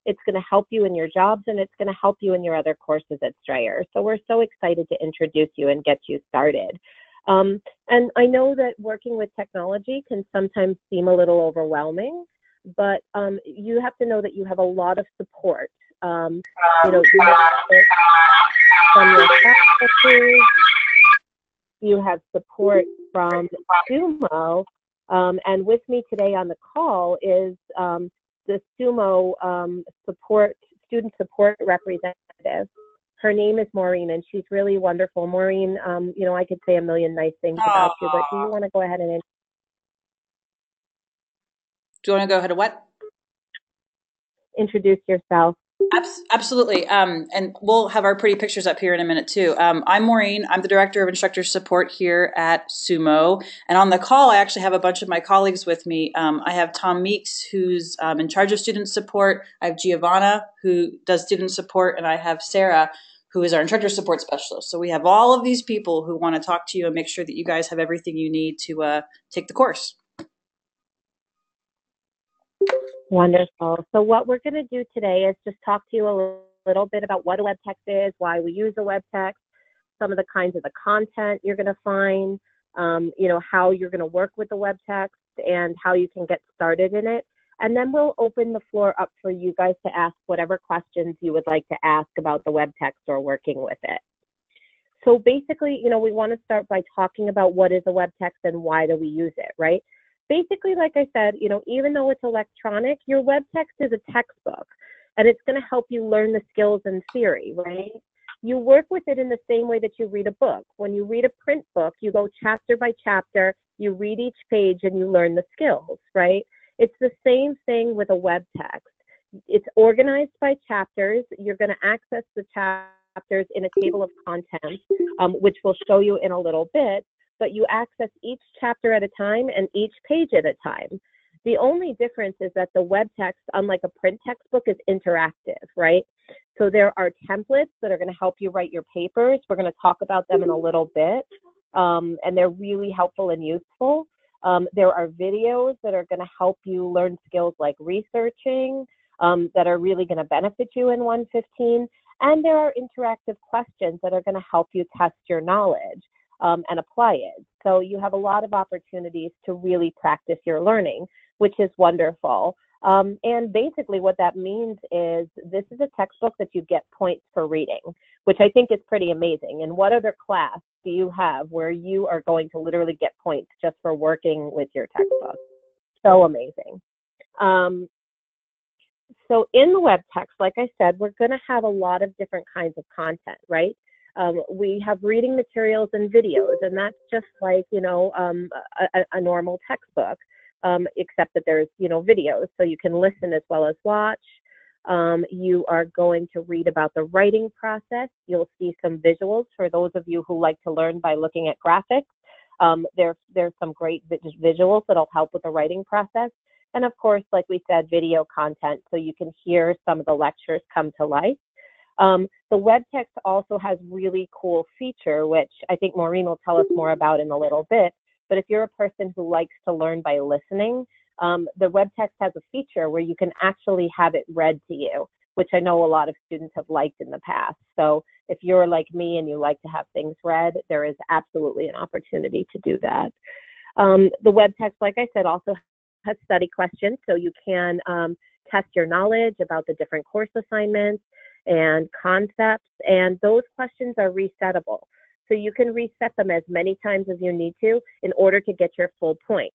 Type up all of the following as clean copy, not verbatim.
It's going to help you in your jobs, and it's going to help you in your other courses at Strayer. So we're so excited to introduce you and get you started. And I know that working with technology can sometimes seem a little overwhelming, but you have to know that you have a lot of support. You know, you have support from your faculty, you have support from Sumo, and with me today on the call is the Sumo student support representative. Her name is Maureen, and she's really wonderful. Maureen, you know, I could say a million nice things about you, but do you want to go ahead and... Do you want to go ahead and what? Introduce yourself. Absolutely. And we'll have our pretty pictures up here in a minute too. I'm Maureen. I'm the Director of Instructor Support here at Sumo. And on the call, I actually have a bunch of my colleagues with me. I have Tom Meeks, who's in charge of student support. I have Giovanna, who does student support. And I have Sarah, who is our instructor support specialist. So we have all of these people who want to talk to you and make sure that you guys have everything you need to take the course. Wonderful. So what we're going to do today is just talk to you a little bit about what a web text is, why we use a web text, some of the kinds of the content you're going to find, you know, how you're going to work with the web text and how you can get started in it. And then we'll open the floor up for you guys to ask whatever questions you would like to ask about the web text or working with it. So basically, you know, we want to start by talking about what is a web text and why do we use it, right? Basically, like I said, you know, even though it's electronic, your web text is a textbook, and it's going to help you learn the skills and theory, right? You work with it in the same way that you read a book. When you read a print book, you go chapter by chapter, you read each page, and you learn the skills, right? It's the same thing with a web text. It's organized by chapters. You're going to access the chapters in a table of contents, which we'll show you in a little bit. But you access each chapter at a time and each page at a time. The only difference is that the web text, unlike a print textbook, is interactive, right? So there are templates that are going to help you write your papers. We're going to talk about them in a little bit, and they're really helpful and useful. There are videos that are going to help you learn skills like researching that are really going to benefit you in 115. And there are interactive questions that are going to help you test your knowledge. And apply it. So you have a lot of opportunities to really practice your learning, which is wonderful. And basically what that means is this is a textbook that you get points for reading, which I think is pretty amazing. And what other class do you have where you are going to literally get points just for working with your textbook? So amazing. So in the web text, like I said, we're going to have a lot of different kinds of content, right? We have reading materials and videos, and that's just like, you know, a normal textbook, except that there's, you know, videos, so you can listen as well as watch. You are going to read about the writing process. You'll see some visuals for those of you who like to learn by looking at graphics. There's some great visuals that'll help with the writing process. And of course, like we said, video content, so you can hear some of the lectures come to life. The web text also has really cool feature, which I think Maureen will tell us more about in a little bit. But if you're a person who likes to learn by listening, the web text has a feature where you can actually have it read to you, which I know a lot of students have liked in the past. So if you're like me and you like to have things read, there is absolutely an opportunity to do that. The web text, like I said, also has study questions, so you can test your knowledge about the different course assignments and concepts, and those questions are resettable. So you can reset them as many times as you need to in order to get your full point.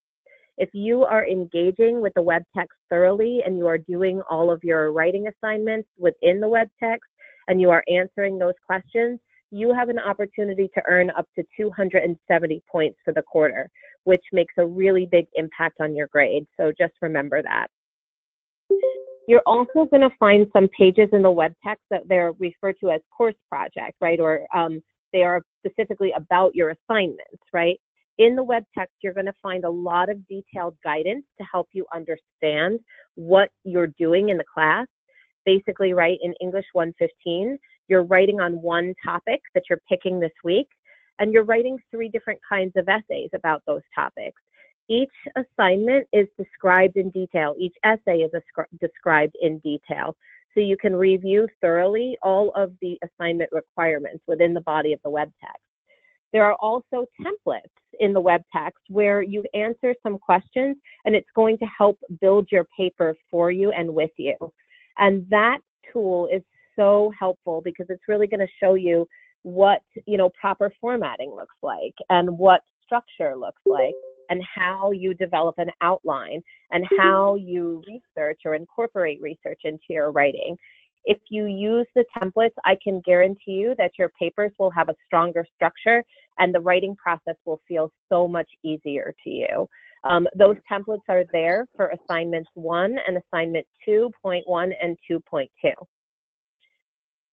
If you are engaging with the web text thoroughly and you are doing all of your writing assignments within the web text and you are answering those questions, you have an opportunity to earn up to 270 points for the quarter, which makes a really big impact on your grade. So just remember that. You're also going to find some pages in the web text that they're referred to as course projects, right? Or they are specifically about your assignments, right? In the web text, you're going to find a lot of detailed guidance to help you understand what you're doing in the class. Basically, right, in English 115, you're writing on one topic that you're picking this week, and you're writing 3 different kinds of essays about those topics. Each assignment is described in detail. Each essay is described in detail. so you can review thoroughly all of the assignment requirements within the body of the web text. There are also templates in the web text where you answer some questions and it's going to help build your paper for you and with you. And that tool is so helpful because it's really going to show you what, proper formatting looks like and what structure looks like and how you develop an outline and how you research or incorporate research into your writing. If you use the templates, I can guarantee you that your papers will have a stronger structure and the writing process will feel so much easier to you. Those templates are there for assignments 1 and assignment 2.1 and 2.2.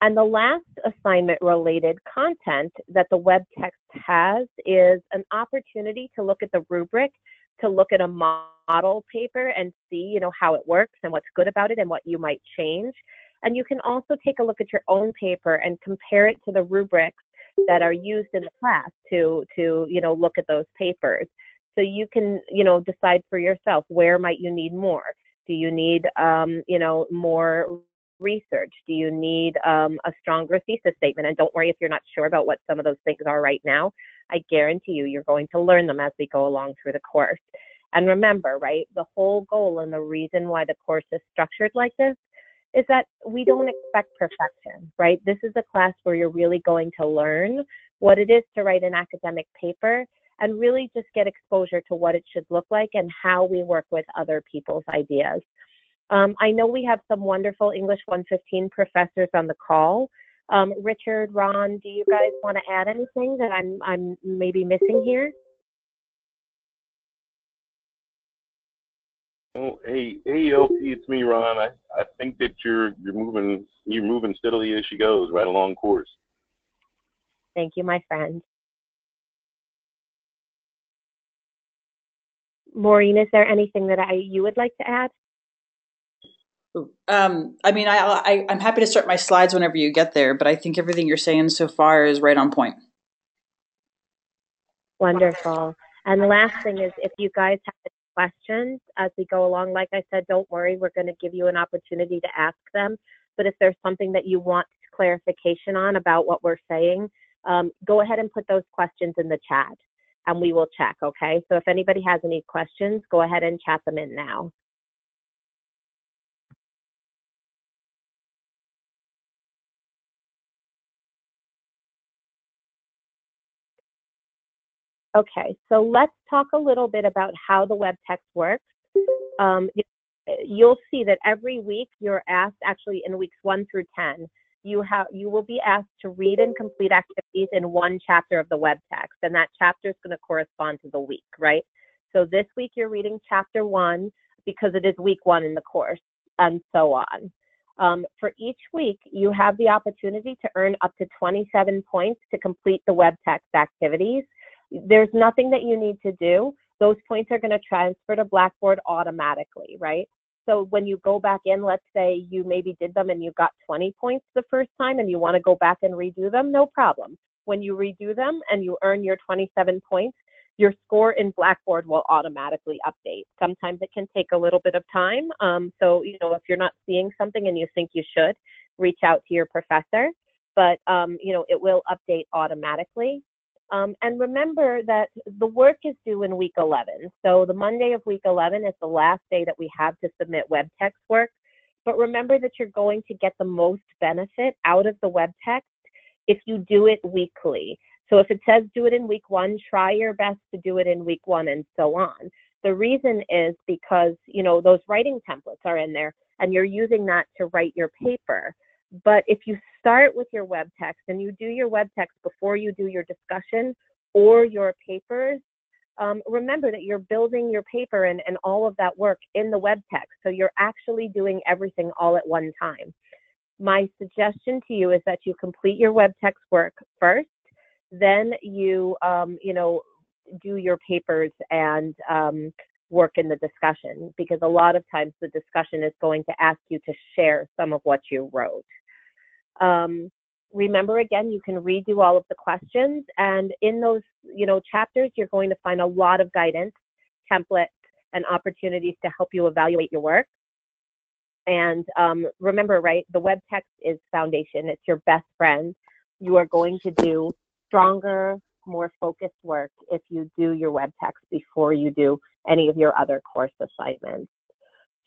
And the last assignment related content that the web text has is an opportunity to look at the rubric, to look at a model paper and see, how it works and what's good about it and what you might change. And you can also take a look at your own paper and compare it to the rubrics that are used in the class to look at those papers. So you can, decide for yourself, where might you need more? Do you need, more research? Do you need a stronger thesis statement? And don't worry if you're not sure about what some of those things are right now. I guarantee you're going to learn them as we go along through the course. And remember, right, the whole goal and the reason why the course is structured like this is that we don't expect perfection, right? This is a class where you're really going to learn what it is to write an academic paper and really just get exposure to what it should look like and how we work with other people's ideas. I know we have some wonderful English 115 professors on the call. Richard, Ron, do you guys want to add anything that I'm maybe missing here? Oh, hey, LP, it's me, Ron. I think that you're moving steadily as she goes, right along course. Thank you, my friend. Maureen, is there anything that you would like to add? I'm happy to start my slides whenever you get there, but I think everything you're saying so far is right on point. Wonderful. And the last thing is, if you guys have any questions as we go along, like I said, don't worry, we're going to give you an opportunity to ask them. But if there's something that you want clarification on about what we're saying, go ahead and put those questions in the chat and we will check, okay? So if anybody has any questions, go ahead and chat them in now. Okay, so let's talk a little bit about how the web text works. You'll see that every week you're asked, actually in weeks 1 through 10, you will be asked to read and complete activities in one chapter of the web text, and that chapter is going to correspond to the week, right? So this week you're reading chapter 1 because it is week 1 in the course, and so on. For each week, you have the opportunity to earn up to 27 points to complete the web text activities. There's nothing that you need to do. Those points are going to transfer to Blackboard automatically, right? So when you go back in, let's say you maybe did them and you got 20 points the first time and you want to go back and redo them, no problem. When you redo them and you earn your 27 points, your score in Blackboard will automatically update. Sometimes it can take a little bit of time. So, if you're not seeing something and you think you should, reach out to your professor, but, it will update automatically. And remember that the work is due in week 11. So the Monday of week 11 is the last day that we have to submit web text work. But remember that you're going to get the most benefit out of the web text if you do it weekly. So if it says do it in week 1, try your best to do it in week 1 and so on. The reason is because, those writing templates are in there and you're using that to write your paper. But if you start with your web text and you do your web text before you do your discussion or your papers, remember that you're building your paper and all of that work in the web text. So you're actually doing everything all at one time. My suggestion to you is that you complete your web text work first, then you, do your papers and work in the discussion, because a lot of times the discussion is going to ask you to share some of what you wrote. Remember, again, you can redo all of the questions, and in those, chapters, you're going to find a lot of guidance, templates, and opportunities to help you evaluate your work. And remember, right, the web text is foundation. It's your best friend. You are going to do stronger, more focused work if you do your web text before you do any of your other course assignments.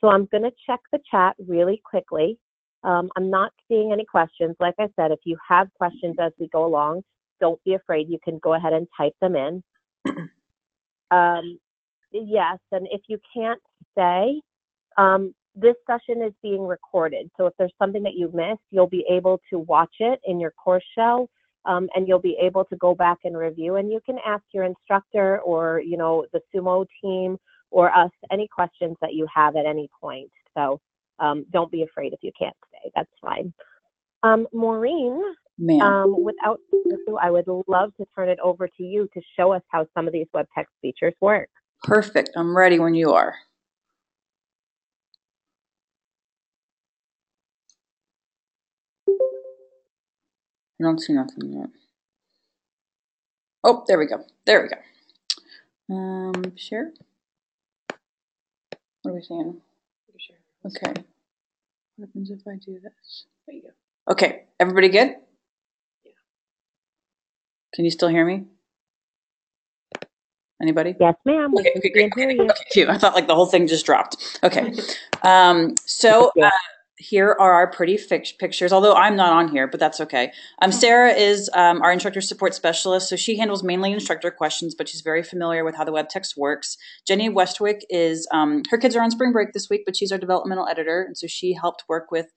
So I'm going to check the chat really quickly. I'm not seeing any questions. Like I said, if you have questions as we go along, don't be afraid. You can go ahead and type them in. Yes, and if you can't stay, this session is being recorded. So if there's something that you missed, you'll be able to watch it in your course shell, and you'll be able to go back and review. And you can ask your instructor or, you know, the Sumo team or us any questions that you have at any point. So don't be afraid if you can't stay. That's fine. Maureen, without further ado, I would love to turn it over to you to show us how some of these web text features work. Perfect. I'm ready when you are. I don't see nothing yet. Oh, there we go. There we go. Share. What are we saying? Okay. What happens if I do this? There you go. Okay. Everybody good? Yeah. Can you still hear me? Anybody? Yes, ma'am. Okay, phew. I thought like the whole thing just dropped. Okay. Here are our pretty pictures, although I'm not on here, but that's okay. Sarah is our instructor support specialist, so she handles mainly instructor questions, but she's very familiar with how the web text works. Jenny Westwick is, her kids are on spring break this week, but she's our developmental editor, and so she helped work with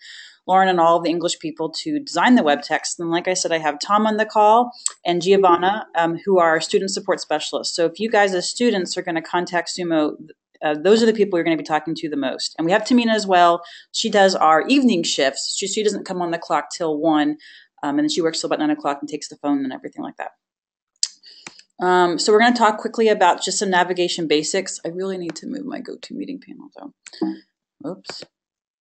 Lauren and all of the English people to design the web text. And like I said, I have Tom on the call and Giovanna, who are our student support specialists. So if you guys as students are going to contact Sumo, those are the people you're going to be talking to the most. And we have Tamina as well. She does our evening shifts. She doesn't come on the clock till 1, and then she works till about 9 o'clock and takes the phone and everything like that. So we're going to talk quickly about just some navigation basics. I really need to move my GoToMeeting panel though. Oops.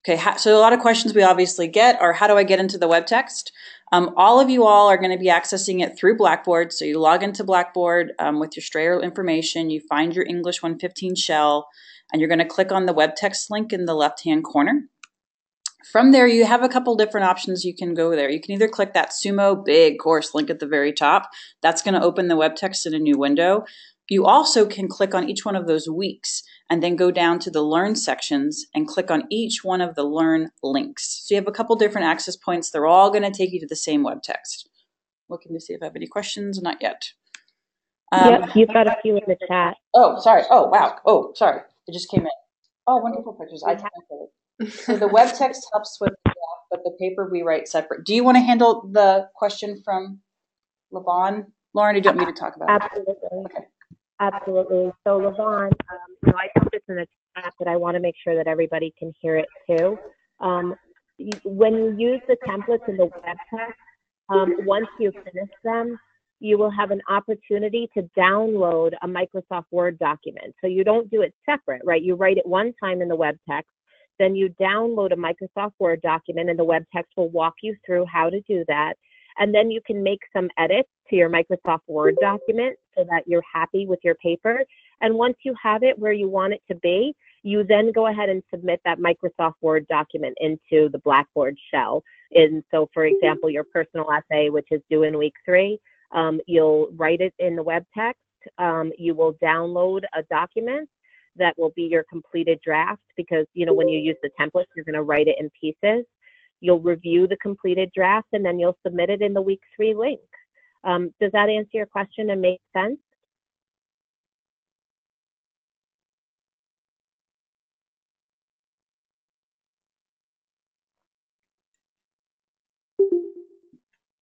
Okay, so a lot of questions we obviously get are, how do I get into the web text? All of you all are going to be accessing it through Blackboard. So you log into Blackboard with your Strayer information, you find your ENG115 shell, and you're going to click on the web text link in the left-hand corner. From there, you have a couple different options you can go there. You can either click that Sumo big course link at the very top. That's going to open the web text in a new window. You also can click on each one of those weeks and then go down to the Learn sections and click on each one of the Learn links. So you have a couple different access points. They're all going to take you to the same web text. Looking to see if I have any questions. Not yet. Yep, you've got a few in the chat. Oh, sorry. Oh, wow. Oh, sorry. It just came in. Oh, wonderful pictures. I typed it. So the web text helps with the draft, but the paper we write separate. Do you want to handle the question from Levon? Lauren, or do you want me to talk about it? Absolutely. Okay. Absolutely. So Levon, I put this in the chat, but I want to make sure that everybody can hear it too. When you use the templates in the web text, once you finish them, you will have an opportunity to download a Microsoft Word document. So you don't do it separate, right? You write it one time in the web text, then you download a Microsoft Word document, and the web text will walk you through how to do that. And then you can make some edits to your Microsoft Word document so that you're happy with your paper. And once you have it where you want it to be, you then go ahead and submit that Microsoft Word document into the Blackboard shell. And so, for example, your personal essay, which is due in week 3, you'll write it in the web text. You will download a document that will be your completed draft, because, when you use the templates, you're going to write it in pieces. You'll review the completed draft, and then you'll submit it in the week 3 link. Does that answer your question and make sense?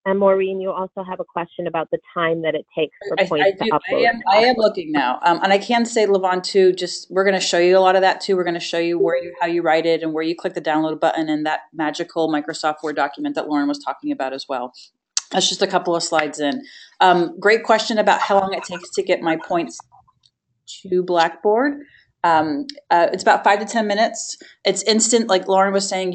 And Maureen, you also have a question about the time that it takes for points to upload. I am looking now. And I can say, Levon, too, we're going to show you a lot of that, too. We're going to show you how you write it and where you click the download button and that magical Microsoft Word document that Lauren was talking about as well. That's just a couple of slides in. Great question about how long it takes to get my points to Blackboard. It's about 5 to 10 minutes. It's instant. Like Lauren was saying,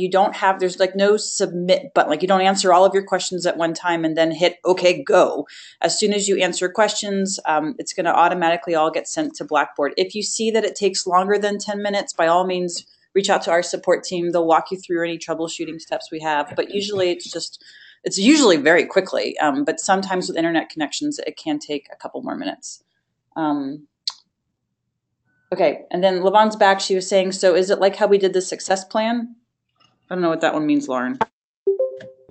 there's like no submit button. Like you don't answer all of your questions at one time and then hit okay, go. As soon as you answer questions, it's going to automatically all get sent to Blackboard. If you see that it takes longer than 10 minutes, by all means, reach out to our support team. They'll walk you through any troubleshooting steps we have. But usually it's usually very quickly. But sometimes with internet connections, it can take a couple more minutes. Okay, and then Lavon's back. She was saying, so is it like how we did the success plan? I don't know what that one means, Lauren.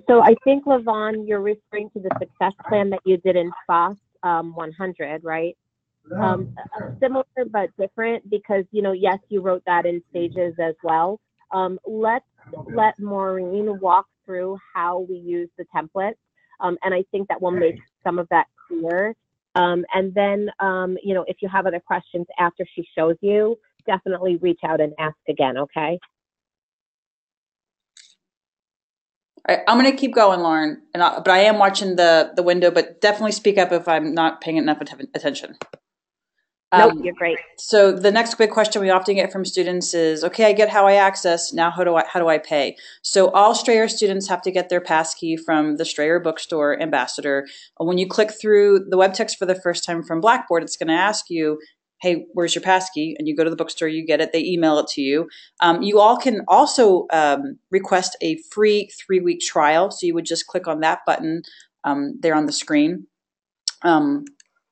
So I think, Lavon, you're referring to the success plan that you did in FOSS 100, right? Similar but different because, yes, you wrote that in stages as well. Let's let Maureen walk through how we use the templates, and I think that will make some of that clear. And then, if you have other questions after she shows you, definitely reach out and ask again, okay? All right, I'm going to keep going, Lauren, but I am watching the window, but definitely speak up if I'm not paying enough attention. Nope, you're great. So the next big question we often get from students is, okay, I get how I access. Now, how do I pay? So all Strayer students have to get their passkey from the Strayer Bookstore ambassador. When you click through the web text for the first time from Blackboard, it's going to ask you, hey, where's your passkey? And you go to the bookstore, you get it, they email it to you. You all can also request a free 3-week trial. So you would just click on that button there on the screen.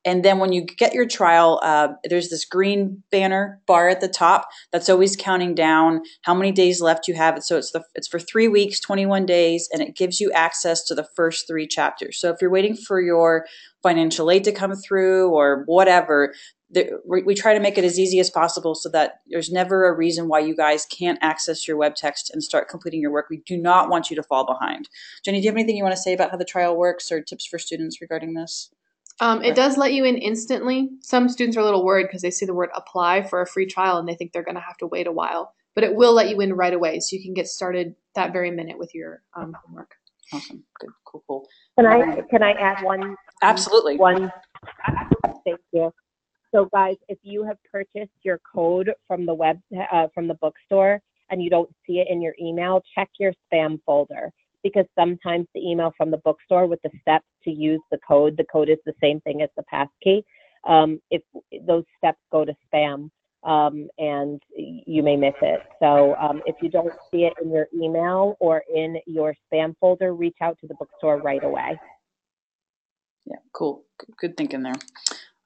And then when you get your trial, there's this green banner bar at the top that's always counting down how many days left you have. So it's for 3 weeks, 21 days, and it gives you access to the first 3 chapters. So if you're waiting for your financial aid to come through or whatever, we try to make it as easy as possible so that there's never a reason why you guys can't access your web text and start completing your work. We do not want you to fall behind. Jenny, do you have anything you want to say about how the trial works or tips for students regarding this? It does let you in instantly. Some students are a little worried because they see the word apply for a free trial and they think they're going to have to wait a while. But it will let you in right away, so you can get started that very minute with your homework. Awesome. Good. Cool. Can I add one? Absolutely. Thank you. So guys, if you have purchased your code from the bookstore and you don't see it in your email, check your spam folder, because sometimes the email from the bookstore with the steps to use the code is the same thing as the passkey. If those steps go to spam, and you may miss it. So if you don't see it in your email or in your spam folder, reach out to the bookstore right away. Yeah, cool. Good thinking there.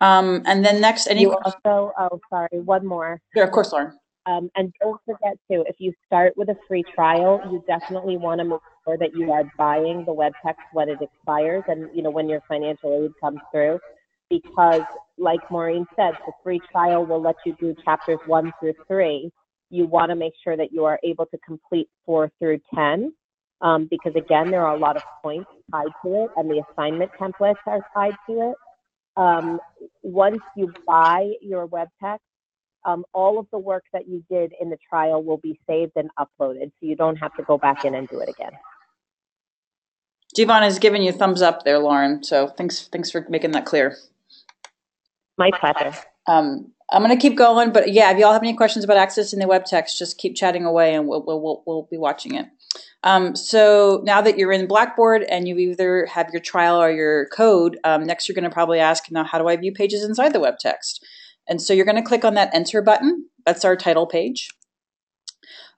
And then next, one more. Yeah, of course, Lauren. And don't forget to, if you start with a free trial, you definitely want to make sure that you are buying the web text when it expires and, when your financial aid comes through, because like Maureen said, the free trial will let you do chapters 1 through 3. You want to make sure that you are able to complete 4 through 10, because again, there are a lot of points tied to it and the assignment templates are tied to it. Once you buy your web text, all of the work that you did in the trial will be saved and uploaded, so you don't have to go back in and do it again. Giovanna is giving you a thumbs up there, Lauren. So thanks for making that clear. My pleasure. I'm going to keep going, but yeah, if y'all have any questions about accessing the web text, just keep chatting away, and we'll be watching it. So now that you're in Blackboard and you either have your trial or your code, next you're going to probably ask, now how do I view pages inside the web text? And so you're going to click on that enter button. That's our title page.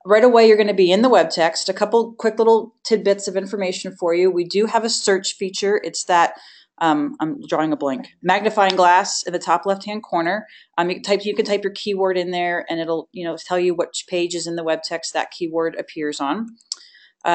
Right away, you're going to be in the web text. A couple quick little tidbits of information for you. We do have a search feature. It's that, I'm drawing a blank, magnifying glass in the top left-hand corner. You can type your keyword in there and it'll tell you which page is in the web text that keyword appears on.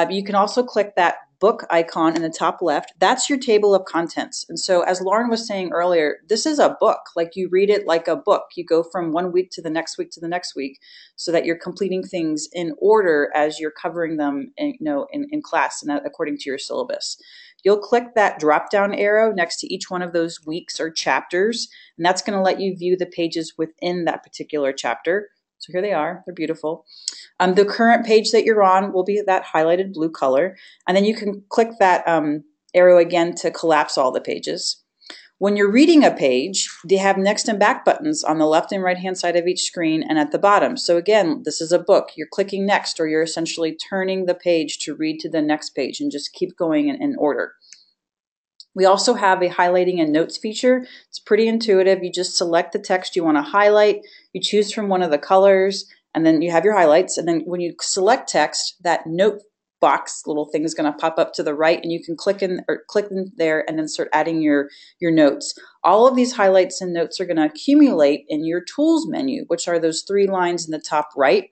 You can also click that book icon in the top left. That's your table of contents. And so as Lauren was saying earlier, this is a book. Like, you read it like a book. You go from one week to the next week to the next week, so that you're completing things in order as you're covering them in class and according to your syllabus. You'll click that drop-down arrow next to each one of those weeks or chapters, and that's going to let you view the pages within that particular chapter. So here they are. They're beautiful. The current page that you're on will be that highlighted blue color. And then you can click that arrow again to collapse all the pages. When you're reading a page, they have next and back buttons on the left and right-hand side of each screen and at the bottom. So again, this is a book. You're clicking next, or you're essentially turning the page to read to the next page, and just keep going in order. We also have a highlighting and notes feature. It's pretty intuitive. You just select the text you want to highlight. You choose from one of the colors, and then you have your highlights. And then when you select text, that note box little thing is going to pop up to the right, and you can click in there and then start adding your notes. All of these highlights and notes are going to accumulate in your tools menu, which are those 3 lines in the top right.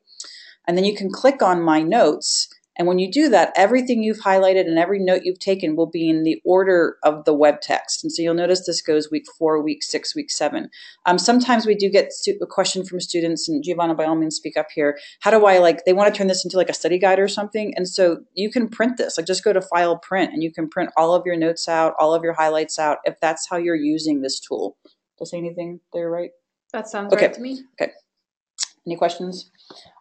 And then you can click on My Notes. And when you do that, everything you've highlighted and every note you've taken will be in the order of the web text. And so you'll notice this goes week 4, week 6, week 7. Sometimes we do get a question from students, and Giovanna, by all means, speak up here. How do I, they want to turn this into like a study guide or something? And so you can print this, just go to File, Print, and you can print all of your notes out, all of your highlights out, if that's how you're using this tool. Does anything there right? That sounds right to me. Okay. Any questions?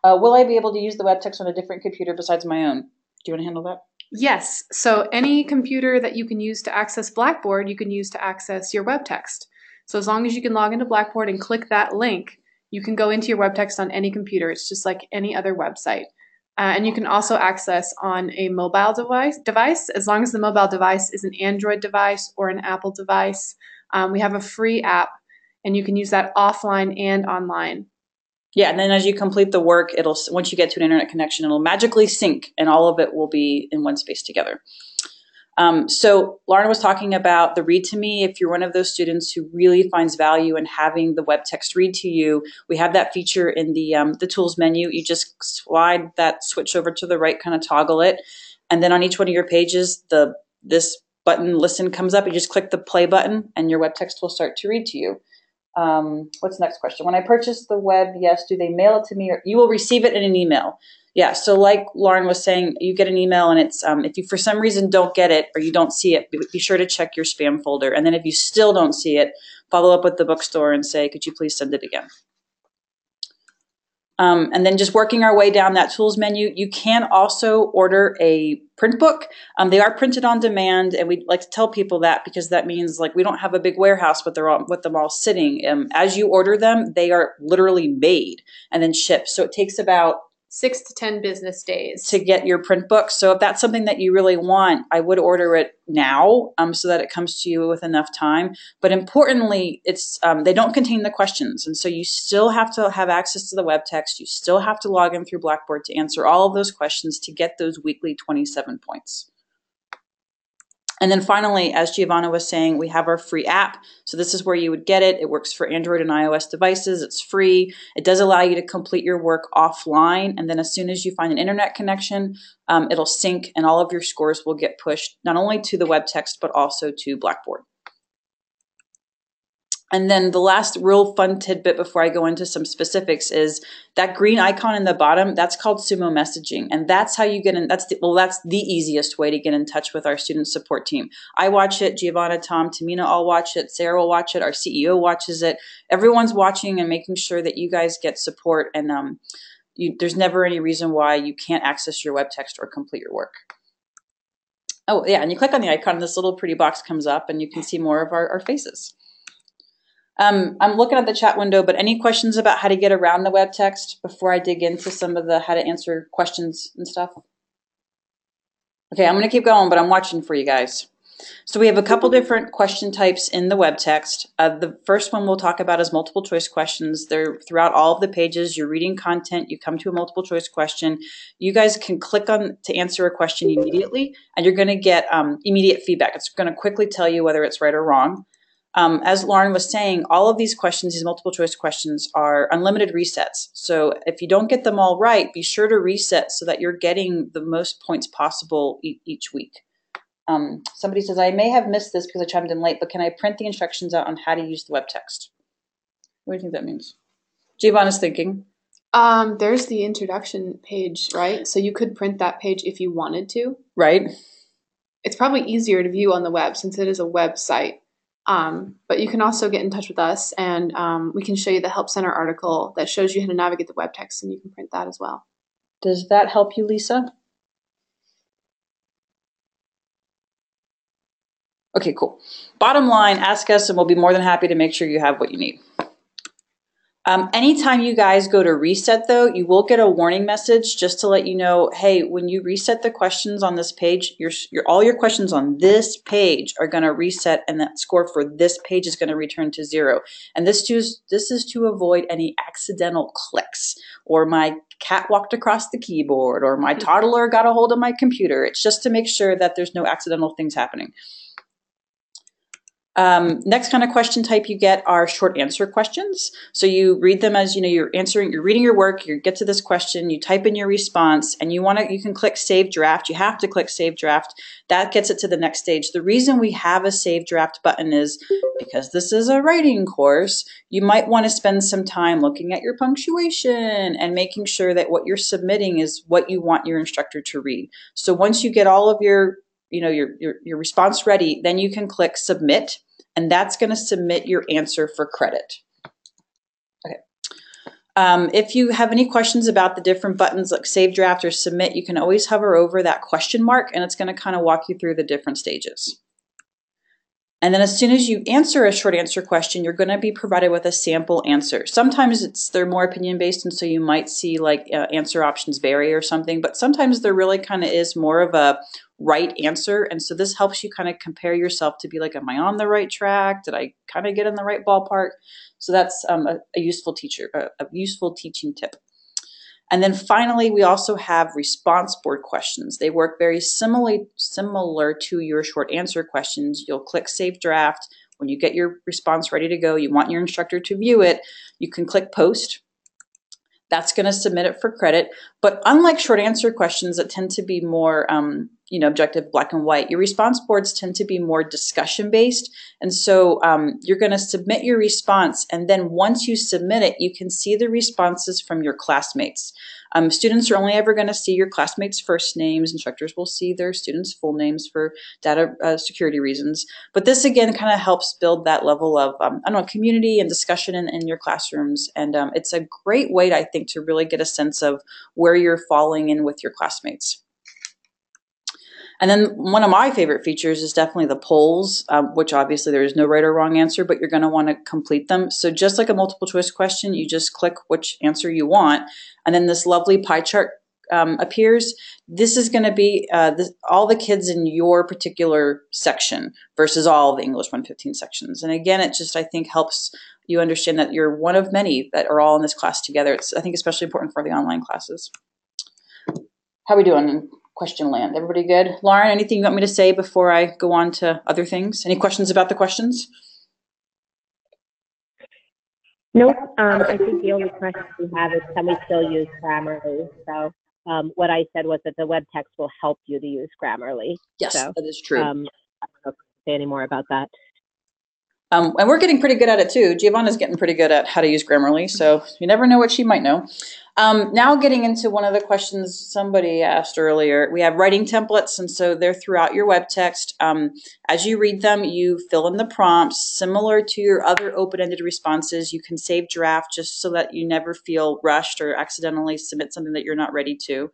Will I be able to use the web text on a different computer besides my own? Do you want to handle that? Yes. So any computer that you can use to access Blackboard, you can use to access your web text. So as long as you can log into Blackboard and click that link, you can go into your web text on any computer. It's just like any other website. And you can also access on a mobile device, as long as the mobile device is an Android device or an Apple device. We have a free app, and you can use that offline and online. Yeah, and then as you complete the work, once you get to an internet connection, it'll magically sync, and all of it will be in one space together. So Lauren was talking about the read to me. If you're one of those students who really finds value in having the web text read to you, we have that feature in the tools menu. You just slide that switch over to the right, kind of toggle it, and then on each one of your pages, this button listen comes up. You just click the play button, and your web text will start to read to you. What's the next question? When I purchase the web, yes, do they mail it to me, or you will receive it in an email? Yeah. So like Lauren was saying, you get an email, and it's, if you for some reason don't get it or you don't see it, be sure to check your spam folder. And then if you still don't see it, follow up with the bookstore and say, could you please send it again? And then just working our way down that tools menu, you can also order a print book. They are printed on demand, and we like to tell people that because that means we don't have a big warehouse with them all sitting. As you order them, they are literally made and then shipped. So it takes about 6 to 10 business days to get your print book. So if that's something that you really want, I would order it now so that it comes to you with enough time. But importantly, it's they don't contain the questions. And so you still have to have access to the web text. You still have to log in through Blackboard to answer all of those questions to get those weekly 27 points. And then finally, as Giovanna was saying, we have our free app. So this is where you would get it. It works for Android and iOS devices. It's free. It does allow you to complete your work offline. And then as soon as you find an internet connection, it'll sync, and all of your scores will get pushed not only to the web text, but also to Blackboard. And then the last real fun tidbit before I go into some specifics is that green icon in the bottom. That's called Sumo messaging. And that's how you get in. That's the easiest way to get in touch with our student support team. I watch it. Giovanna, Tom, Tamina all watch it. Sarah will watch it. Our CEO watches it. Everyone's watching and making sure that you guys get support. And there's never any reason why you can't access your web text or complete your work. Oh, yeah. And you click on the icon, this little pretty box comes up, and you can see more of our faces. I'm looking at the chat window, but any questions about how to get around the web text before I dig into some of the how to answer questions and stuff? Okay, I'm going to keep going, but I'm watching for you guys. So we have a couple different question types in the web text. The first one we'll talk about is multiple choice questions. They're throughout all of the pages. You're reading content, you come to a multiple choice question. You guys can click on to answer a question immediately, and you're going to get immediate feedback. It's going to quickly tell you whether it's right or wrong. As Lauren was saying, all of these questions, these multiple choice questions, are unlimited resets. So if you don't get them all right, be sure to reset so that you're getting the most points possible each week. Somebody says, I may have missed this because I chimed in late, but can I print the instructions out on how to use the web text? What do you think that means? Giovanna's thinking. There's the introduction page, right? So you could print that page if you wanted to. Right. It's probably easier to view on the web since it is a website. But you can also get in touch with us, and we can show you the Help Center article that shows you how to navigate the web text, and you can print that as well. Does that help you, Lisa? Okay, cool. Bottom line, ask us, and we'll be more than happy to make sure you have what you need. Anytime you guys go to reset, though, you will get a warning message just to let you know, hey, when you reset the questions on this page, all your questions on this page are going to reset, and that score for this page is going to return to 0. And this is to avoid any accidental clicks, or my cat walked across the keyboard, or my toddler got a hold of my computer. It's just to make sure that there's no accidental things happening. Next kind of question type you get are short answer questions. So you read them as, you're reading your work, you get to this question, you type in your response, and you can click save draft. You have to click save draft. That gets it to the next stage. The reason we have a save draft button is because this is a writing course. You might want to spend some time looking at your punctuation and making sure that what you're submitting is what you want your instructor to read. So once you get all of your response ready, then you can click submit, and that's going to submit your answer for credit. Okay. If you have any questions about the different buttons like save draft or submit, you can always hover over that question mark, and it's going to kind of walk you through the different stages. And then as soon as you answer a short answer question, you're going to be provided with a sample answer. Sometimes they're more opinion based, and so you might see like answer options vary or something, but sometimes there really kind of is more of a right answer. And so this helps you kind of compare yourself to be like, am I on the right track? Did I kind of get in the right ballpark? So that's a useful teaching tip. And then finally, we also have response board questions. They work very similar to your short answer questions. You'll click save draft. When you get your response ready to go, you want your instructor to view it, you can click post. That's going to submit it for credit. But unlike short answer questions that tend to be more objective, black and white, your response boards tend to be more discussion based. And so you're going to submit your response. And then once you submit it, you can see the responses from your classmates. Students are only ever going to see your classmates' first names. Instructors will see their students' full names for data security reasons. But this, again, kind of helps build that level of, community and discussion in your classrooms. And it's a great way, I think, to really get a sense of where you're falling in with your classmates. And then one of my favorite features is definitely the polls, which obviously there is no right or wrong answer, but you're going to want to complete them. So just like a multiple choice question, you just click which answer you want, and then this lovely pie chart appears. This is going to be all the kids in your particular section versus all the English 115 sections. And again, it just, I think, helps you understand that you're one of many that are all in this class together. It's, I think, especially important for the online classes. How are we doing in question land? Everybody good? Lauren, anything you want me to say before I go on to other things? Any questions about the questions? Nope. I think the only question we have is, can we still use Grammarly? So what I said was that the web text will help you to use Grammarly. Yes, so, that is true. I don't know if I can say any more about that. And we're getting pretty good at it too. Giovanna's getting pretty good at how to use Grammarly, so you never know what she might know. Now getting into one of the questions somebody asked earlier, we have writing templates, and so they're throughout your web text. As you read them, you fill in the prompts. Similar to your other open-ended responses, you can save draft just so that you never feel rushed or accidentally submit something that you're not ready to.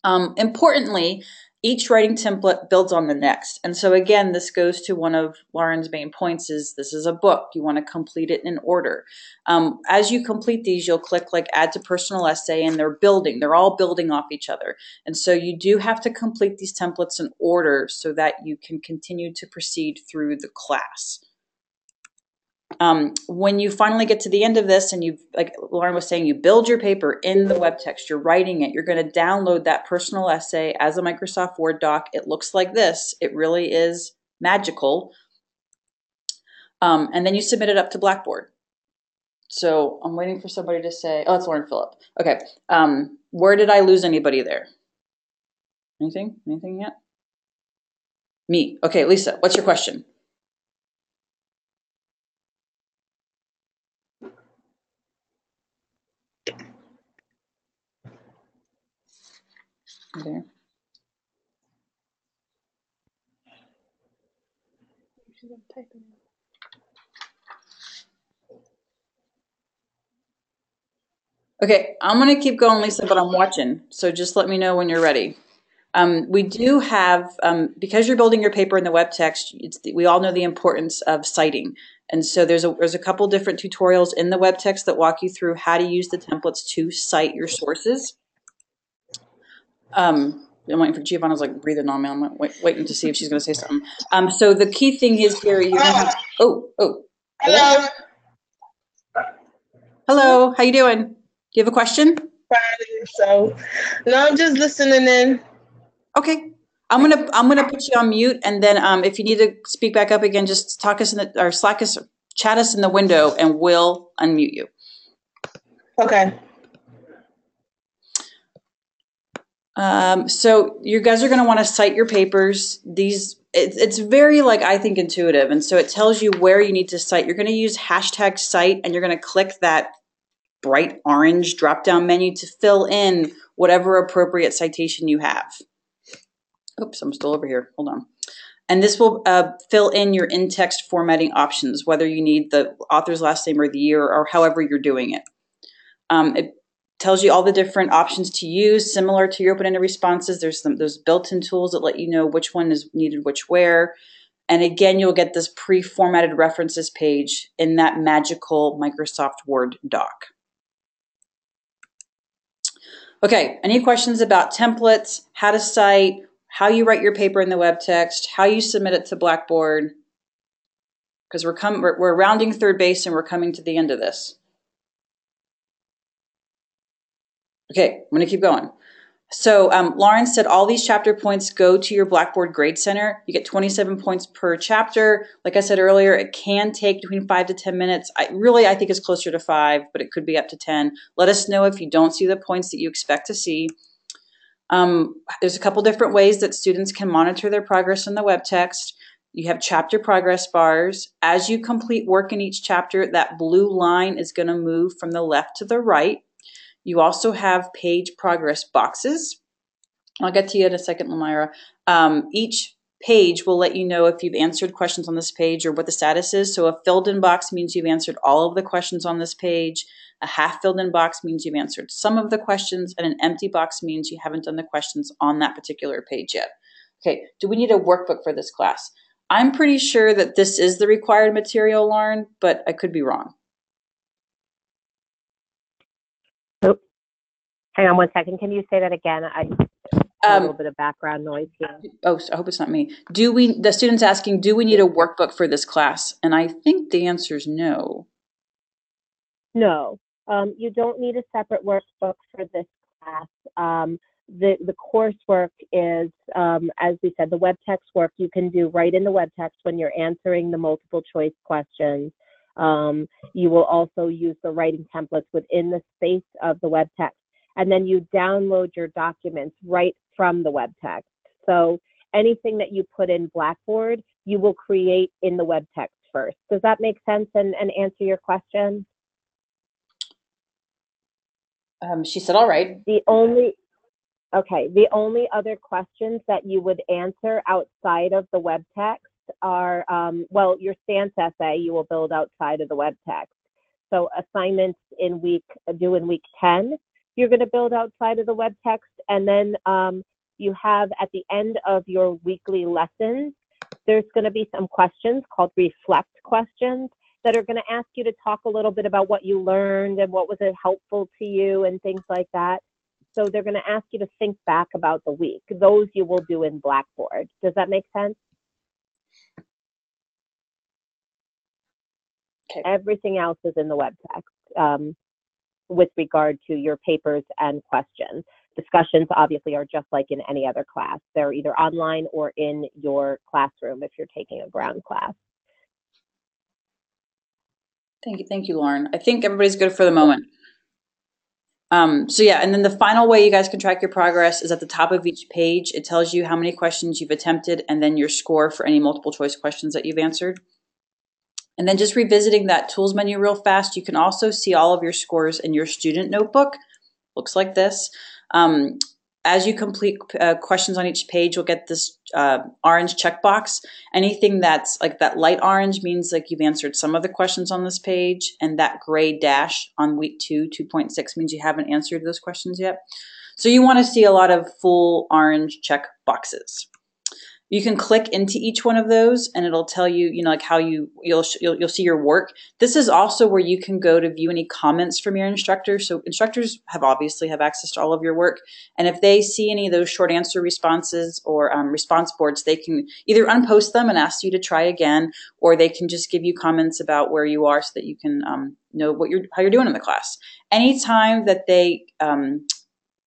Importantly, each writing template builds on the next. And so again, this goes to one of Lauren's main points is this is a book. You want to complete it in order. As you complete these, you'll click like add to personal essay, and they're all building off each other. And so you do have to complete these templates in order so that you can continue to proceed through the class. When you finally get to the end of this and you've, like Lauren was saying, you build your paper in the web text, you're writing it, you're going to download that personal essay as a Microsoft Word doc. It looks like this. It really is magical. And then you submit it up to Blackboard. So I'm waiting for somebody to say, oh, it's Lauren Phillip. Okay. Where did I lose anybody there? Anything? Anything yet? Me. Okay, Lisa, what's your question? There. Okay, I'm going to keep going, Lisa, but I'm watching. So just let me know when you're ready. We do have, because you're building your paper in the web text, we all know the importance of citing. And so there's a couple different tutorials in the web text that walk you through how to use the templates to cite your sources. I'm waiting for Giovanna's like breathing on me. I'm waiting to see if she's going to say something. So the key thing is here, you're going to have, Hello. Hello, how you doing? Do you have a question? So, no, I'm just listening in. Okay. I'm gonna put you on mute, and then if you need to speak back up again, just talk us or Slack us, chat us in the window, and we'll unmute you. Okay. So you guys are going to want to cite your papers. It's very, like, I think, intuitive, and so it tells you where you need to cite. You're going to use hashtag cite, and you're going to click that bright orange drop-down menu to fill in whatever appropriate citation you have. Oops, I'm still over here. Hold on. And this will fill in your in-text formatting options, whether you need the author's last name or the year or however you're doing it. It tells you all the different options to use, similar to your open-ended responses. There's those built-in tools that let you know which one is needed which where. And again, you'll get this pre-formatted references page in that magical Microsoft Word doc. Okay, any questions about templates, how to cite, how you write your paper in the web text, how you submit it to Blackboard? Because we're rounding third base and we're coming to the end of this. Okay, I'm going to keep going. So Lauren said all these chapter points go to your Blackboard Grade Center. You get 27 points per chapter. Like I said earlier, it can take between 5 to 10 minutes. I think it's closer to 5, but it could be up to 10. Let us know if you don't see the points that you expect to see. There's a couple different ways that students can monitor their progress in the web text. You have chapter progress bars. As you complete work in each chapter, that blue line is going to move from the left to the right. You also have page progress boxes. I'll get to you in a second, Lamira. Each page will let you know if you've answered questions on this page or what the status is. So a filled in box means you've answered all of the questions on this page. A half filled in box means you've answered some of the questions, and an empty box means you haven't done the questions on that particular page yet. Okay, do we need a workbook for this class? I'm pretty sure that this is the required material, Lauren, but I could be wrong. Oh, hang on one second. Can you say that again? I a little bit of background noise here. Oh, I hope it's not me. The student's asking, do we need a workbook for this class? And I think the answer is no. No, you don't need a separate workbook for this class. The coursework is, as we said, the web text work you can do right in the web text when you're answering the multiple choice questions. You will also use the writing templates within the space of the web text. And then you download your documents right from the web text. So anything that you put in Blackboard, you will create in the web text first. Does that make sense and answer your question? She said, all right. The only other questions that you would answer outside of the web text are, well, your stance essay you will build outside of the web text. So assignments due in week 10, you're going to build outside of the web text. And then you have at the end of your weekly lessons, there's going to be some questions called reflect questions that are going to ask you to talk a little bit about what you learned and what was it helpful to you and things like that. So they're going to ask you to think back about the week. Those you will do in Blackboard. Does that make sense? Okay. Everything else is in the web text with regard to your papers and questions. Discussions obviously are just like in any other class. They're either online or in your classroom if you're taking a ground class. Thank you, Lauren. I think everybody's good for the moment. So yeah, and then the final way you guys can track your progress is at the top of each page. It tells you how many questions you've attempted and then your score for any multiple choice questions that you've answered. And then just revisiting that tools menu real fast, you can also see all of your scores in your student notebook. Looks like this. As you complete questions on each page, you'll get this orange checkbox. Anything that's like that light orange means like you've answered some of the questions on this page, and that gray dash on week 2, 2.6 means you haven't answered those questions yet. So you want to see a lot of full orange check boxes. You can click into each one of those and it'll tell you, like how you'll see your work. This is also where you can go to view any comments from your instructor. So instructors obviously have access to all of your work. And if they see any of those short answer responses or response boards, they can either unpost them and ask you to try again, or they can just give you comments about where you are so that you can know how you're doing in the class. Anytime that they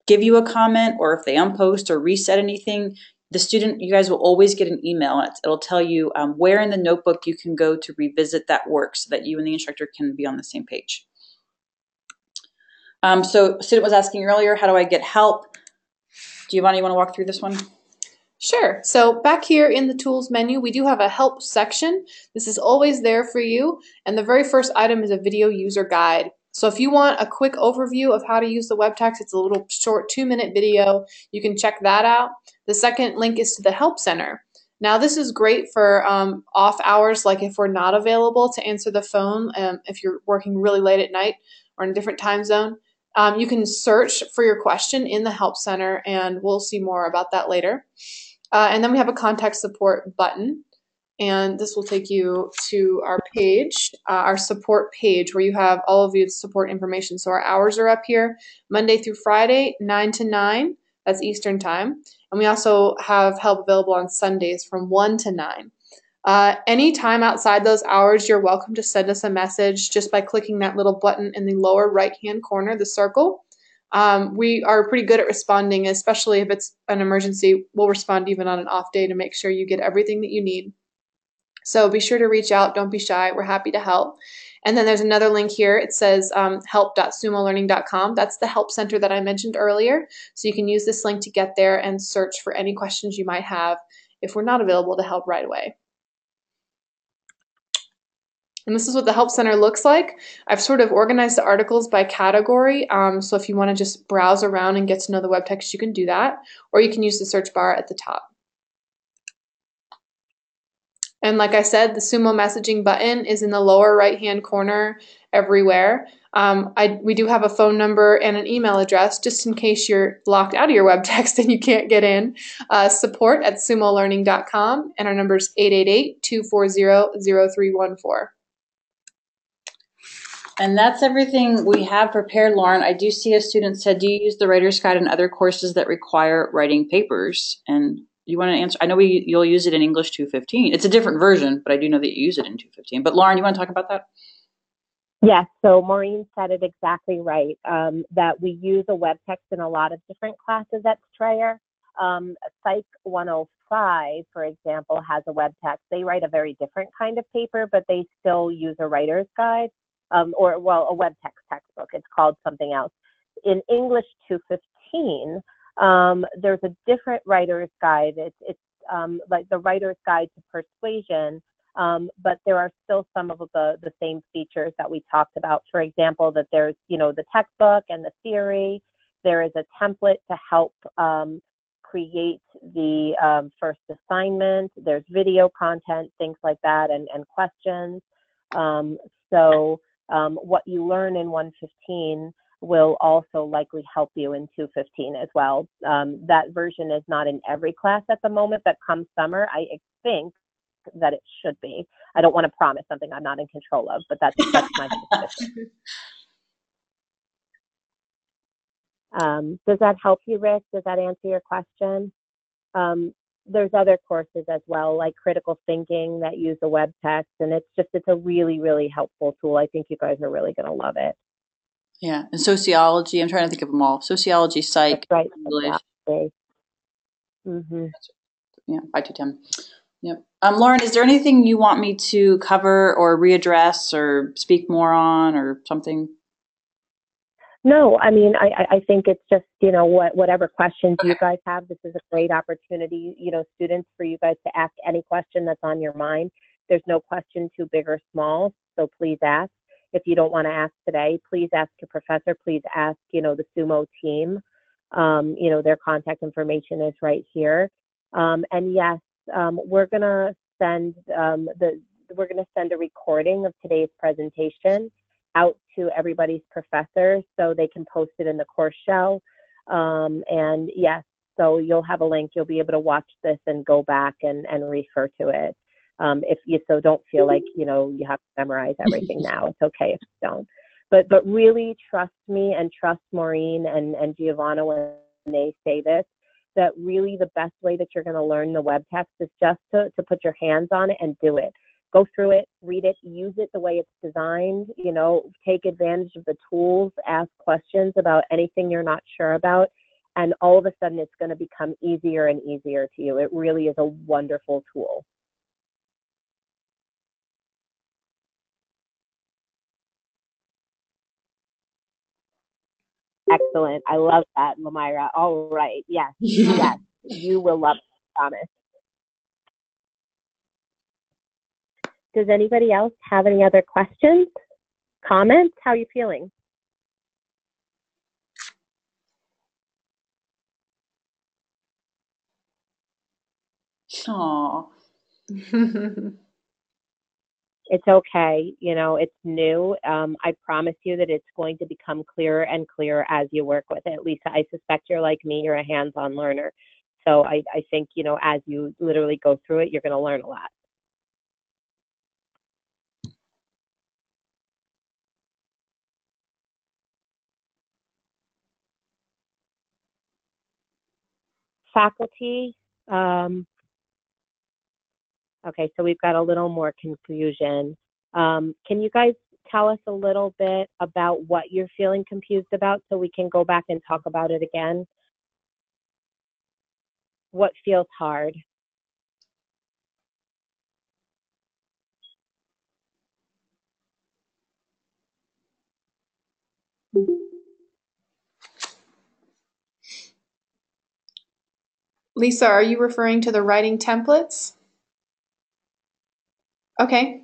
give you a comment, or if they unpost or reset anything, you guys will always get an email. It'll tell you where in the notebook you can go to revisit that work so that you and the instructor can be on the same page. So a student was asking earlier, how do I get help? Giovanni, you want to walk through this one? Sure. So back here in the tools menu, we do have a help section. This is always there for you. And the very first item is a video user guide. So if you want a quick overview of how to use the web text, it's a little short 2-minute video. You can check that out. The second link is to the Help Center. Now this is great for off hours, like if we're not available to answer the phone, if you're working really late at night or in a different time zone. You can search for your question in the Help Center, and we'll see more about that later. And then we have a contact support button. And this will take you to our page, our support page, where you have all of your support information. So our hours are up here, Monday through Friday, 9 to 9. That's Eastern time. And we also have help available on Sundays from 1 to 9. Any time outside those hours, you're welcome to send us a message just by clicking that little button in the lower right-hand corner, the circle. We are pretty good at responding, especially if it's an emergency. We'll respond even on an off day to make sure you get everything that you need. So be sure to reach out. Don't be shy. We're happy to help. And then there's another link here. It says help.sumolearning.com. That's the help center that I mentioned earlier. So you can use this link to get there and search for any questions you might have if we're not available to help right away. And this is what the Help Center looks like. I've sort of organized the articles by category. So if you want to just browse around and get to know the web text, you can do that. Or you can use the search bar at the top. And like I said, the Sumo messaging button is in the lower right-hand corner everywhere. We do have a phone number and an email address just in case you're locked out of your web text and you can't get in. Support@sumolearning.com, and our number is 888-240-0314. And that's everything we have prepared, Lauren. I do see a student said, do you use the Writer's Guide in other courses that require writing papers? And you want to answer? I know you'll use it in English 215. It's a different version, but I do know that you use it in 215. But Lauren, you want to talk about that? Yes, so Maureen said it exactly right, that we use a web text in a lot of different classes at Strayer. Psych 105, for example, has a web text. They write a very different kind of paper, but they still use a writer's guide, a web text textbook. It's called something else. In English 215, there's a different writer's guide. It's like the writer's guide to persuasion, but there are still some of the same features that we talked about. For example, that there's, the textbook and the theory. There is a template to help create the first assignment. There's video content, things like that, and questions. What you learn in 115 will also likely help you in 215 as well. That version is not in every class at the moment, but come summer, I think that it should be. I don't want to promise something I'm not in control of, but that's my suspicion. Does that help you, Rick? Does that answer your question? There's other courses as well, like critical thinking, that use the web text, and it's a really, really helpful tool. I think you guys are really going to love it. Yeah, and sociology, I'm trying to think of them all. Sociology, psych, that's right. English. Mm-hmm. Yeah, 5 to 10. Yep. Lauren, is there anything you want me to cover or readdress or speak more on or something? No, I mean, I think it's just, whatever questions you guys have, this is a great opportunity, students, for you guys to ask any question that's on your mind. There's no question too big or small, so please ask. If you don't want to ask today, please ask your professor. Please ask, the Sumo team. Their contact information is right here. And yes, we're gonna send a recording of today's presentation out to everybody's professors so they can post it in the course shell. And yes, so you'll have a link. You'll be able to watch this and go back and refer to it. If you so don't feel like, you have to memorize everything now. It's okay if you don't. But really trust me and trust Maureen and Giovanna when they say this, that really the best way that you're going to learn the web text is just to put your hands on it and do it. Go through it, read it, use it the way it's designed, take advantage of the tools, ask questions about anything you're not sure about, and all of a sudden it's going to become easier and easier to you. It really is a wonderful tool. Excellent. I love that, Lamira. All right. Yes. Yes. You will love it, I promise. Does anybody else have any other questions, comments? How are you feeling? Aww. It's okay. It's new. I promise you that it's going to become clearer and clearer as you work with it. Lisa, I suspect you're like me. You're a hands-on learner. So I think, as you literally go through it, you're going to learn a lot. Faculty. Okay, so we've got a little more confusion. Can you guys tell us a little bit about what you're feeling confused about so we can go back and talk about it again? What feels hard? Lisa, are you referring to the writing templates? Okay.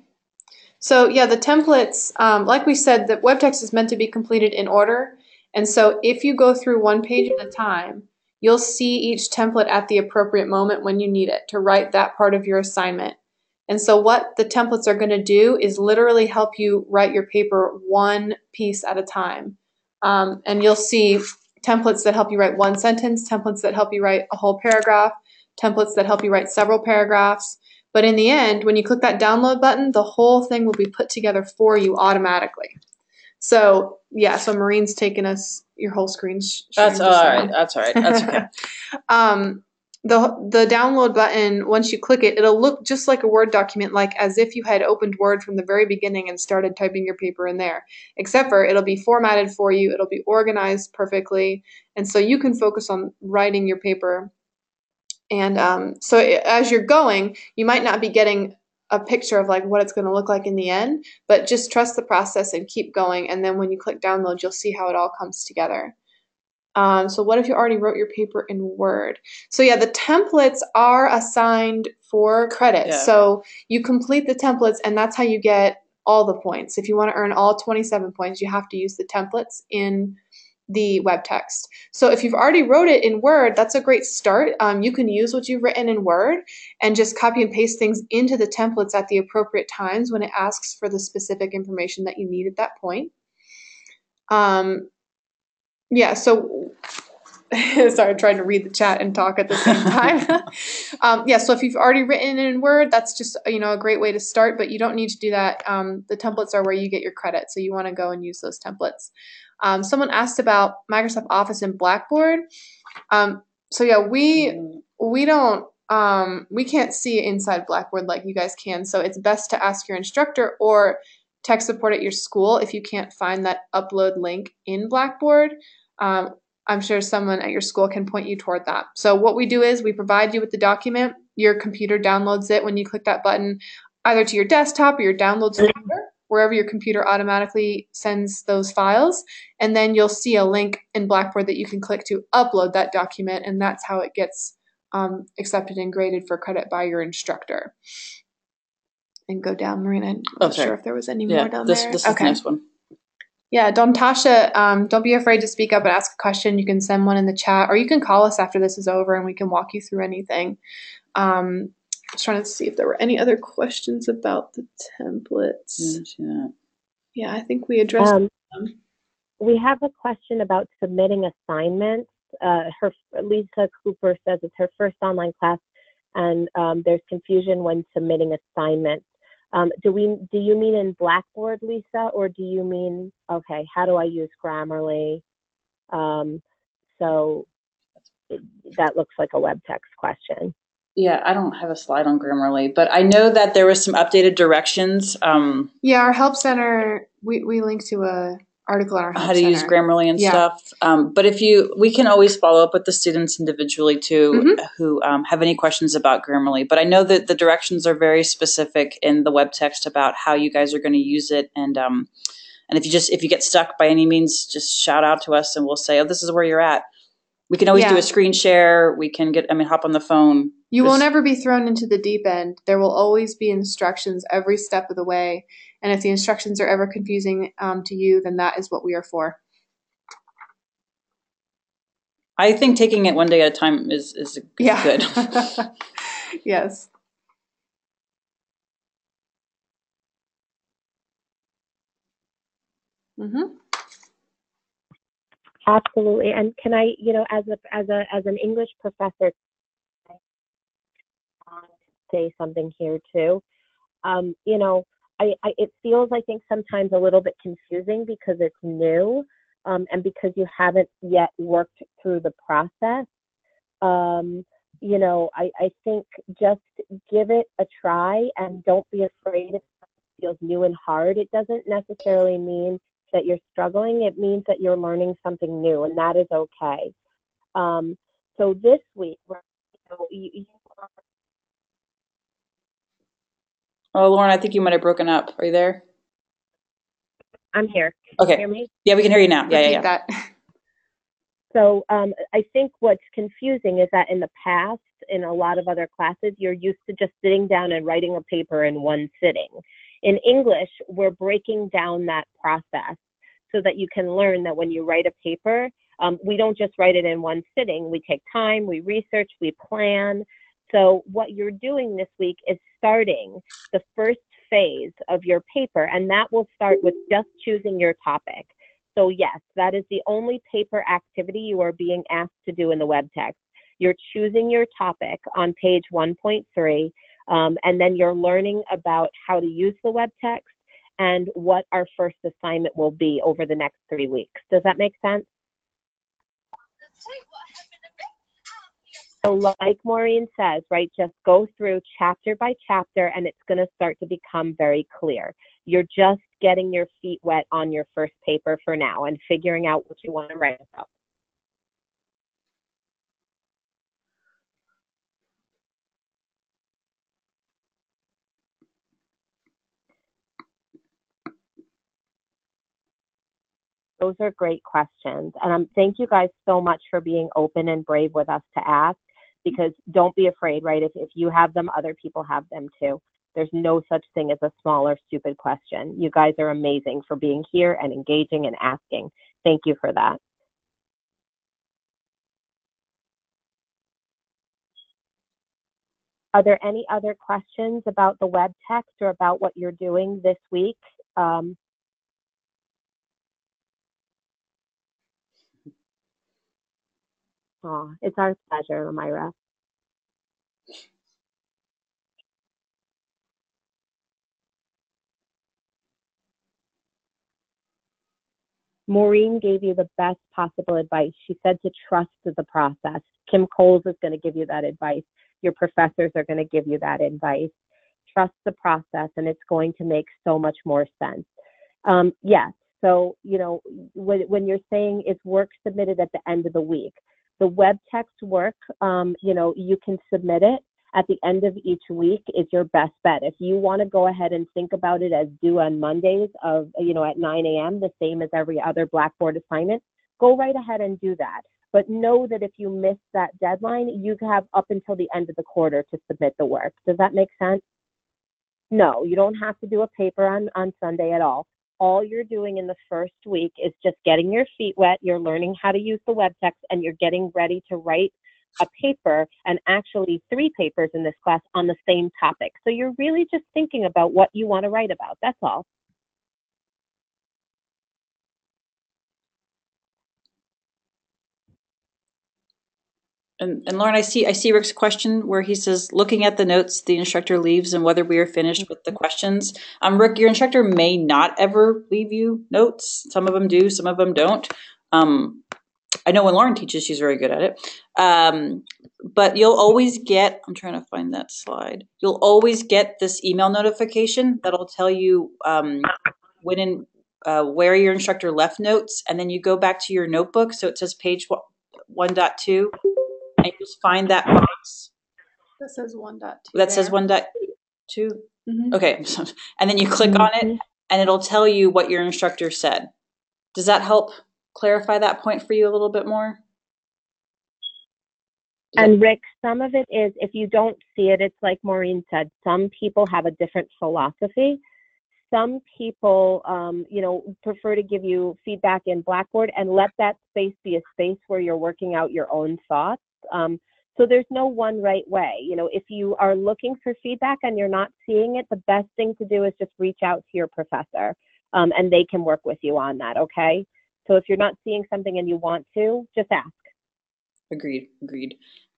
So yeah, the templates, like we said, the web text is meant to be completed in order. And so if you go through one page at a time, you'll see each template at the appropriate moment when you need it to write that part of your assignment. And so what the templates are going to do is literally help you write your paper one piece at a time. And you'll see templates that help you write one sentence, templates that help you write a whole paragraph, templates that help you write several paragraphs. But in the end, when you click that download button, the whole thing will be put together for you automatically. So yeah, so Maureen's taken us your whole screen. That's all right. That's all right. That's okay. The download button, once you click it, it'll look just like a Word document, like as if you had opened Word from the very beginning and started typing your paper in there. Except for it'll be formatted for you. It'll be organized perfectly. And so you can focus on writing your paper. And so as you're going, you might not be getting a picture of like what it's going to look like in the end, but just trust the process and keep going. And then when you click download, you'll see how it all comes together. So what if you already wrote your paper in Word? So yeah, the templates are assigned for credit. Yeah. So you complete the templates and that's how you get all the points. If you want to earn all 27 points, you have to use the templates in the web text. So if you've already wrote it in Word, that's a great start. You can use what you've written in Word and just copy and paste things into the templates at the appropriate times when it asks for the specific information that you need at that point. Yeah, so sorry, trying to read the chat and talk at the same time. Yeah, so if you've already written it in Word, that's just a great way to start, but you don't need to do that. The templates are where you get your credit, so you want to go and use those templates. Someone asked about Microsoft Office and Blackboard. So yeah, we don't we can't see inside Blackboard like you guys can. So it's best to ask your instructor or tech support at your school if you can't find that upload link in Blackboard. I'm sure someone at your school can point you toward that. So what we do is we provide you with the document. Your computer downloads it when you click that button, either to your desktop or your downloads folder, wherever your computer automatically sends those files. And then you'll see a link in Blackboard that you can click to upload that document, and that's how it gets accepted and graded for credit by your instructor. And go down, Marina. I'm not sure if there was any more down there. This is the next one. Yeah, Tasha, don't be afraid to speak up and ask a question. You can send one in the chat, or you can call us after this is over and we can walk you through anything. I was trying to see if there were any other questions about the templates. Yeah, I think we addressed them. We have a question about submitting assignments. Lisa Cooper says it's her first online class, and there's confusion when submitting assignments. Do you mean in Blackboard, Lisa, or do you mean, okay, how do I use Grammarly? So that looks like a web text question. Yeah, I don't have a slide on Grammarly, but I know that there was some updated directions. Yeah, our help center, we link to a article on our help how to center. use Grammarly and stuff. But we can always follow up with the students individually too, who have any questions about Grammarly. But I know that the directions are very specific in the web text about how you guys are going to use it. And if you get stuck by any means, just shout out to us and we'll say, oh, this is where you're at. We can always do a screen share. We can hop on the phone. You won't ever be thrown into the deep end. There will always be instructions every step of the way. And if the instructions are ever confusing to you, then that is what we are for. I think taking it one day at a time is good. Yes. Mm-hmm. Absolutely. And can I, as an English professor, say something here too? It feels, I think, sometimes a little bit confusing because it's new, and because you haven't yet worked through the process. I think just give it a try and don't be afraid if it feels new and hard. It doesn't necessarily mean that you're struggling. It means that you're learning something new, and that is okay. So this week, Oh, Lauren, I think you might have broken up. Are you there? I'm here. Okay. Can you hear me? Yeah, we can hear you now. Yeah. That. So I think what's confusing is that in the past, in a lot of other classes, you're used to just sitting down and writing a paper in one sitting. In English, we're breaking down that process so that you can learn that when you write a paper, we don't just write it in one sitting. We take time, we research, we plan. So what you're doing this week is starting the first phase of your paper, and that will start with just choosing your topic. So yes, that is the only paper activity you are being asked to do in the web text. You're choosing your topic on page 1.3, and then you're learning about how to use the web text and what our first assignment will be over the next 3 weeks. Does that make sense? So like Maureen says, right, just go through chapter by chapter and it's going to start to become very clear. You're just getting your feet wet on your first paper for now and figuring out what you want to write about. Those are great questions. And thank you guys so much for being open and brave with us to ask, because don't be afraid, right? If you have them, other people have them too. There's no such thing as a small or stupid question. You guys are amazing for being here and engaging and asking. Thank you for that. Are there any other questions about the web text or about what you're doing this week? It's our pleasure, Myra. Maureen gave you the best possible advice. She said to trust the process. Kim Coles is going to give you that advice. Your professors are going to give you that advice. Trust the process, and it's going to make so much more sense. Yes. So, when you're saying it's work submitted at the end of the week, the web text work, you can submit it at the end of each week is your best bet. If you want to go ahead and think about it as due on Mondays at 9 a.m., the same as every other Blackboard assignment, go right ahead and do that. But know that if you miss that deadline, you have up until the end of the quarter to submit the work. Does that make sense? No, you don't have to do a paper on Sunday at all. All you're doing in the first week is just getting your feet wet. You're learning how to use the web text, and you're getting ready to write a paper, and actually 3 papers in this class on the same topic. So you're really just thinking about what you want to write about. That's all. And Lauren, I see Rick's question where he says, looking at the notes the instructor leaves and whether we are finished with the questions. Rick, your instructor may not ever leave you notes. Some of them do, some of them don't. I know when Lauren teaches, she's very good at it. But you'll always get, I'm trying to find that slide. You'll always get this email notification that'll tell you where your instructor left notes. And then you go back to your notebook. So it says page 1.2. And you just find that box That says 1.2. that says 1.2. Mm-hmm. Okay. And then you click on it and it'll tell you what your instructor said. Does that help clarify that point for you a little bit more? And Rick, some of it is, if you don't see it, it's like Maureen said, some people have a different philosophy. Some people, prefer to give you feedback in Blackboard and let that space be a space where you're working out your own thoughts. So there's no one right way. If you are looking for feedback and you're not seeing it, the best thing to do is just reach out to your professor, and they can work with you on that, okay? So if you're not seeing something and you want to, just ask. Agreed.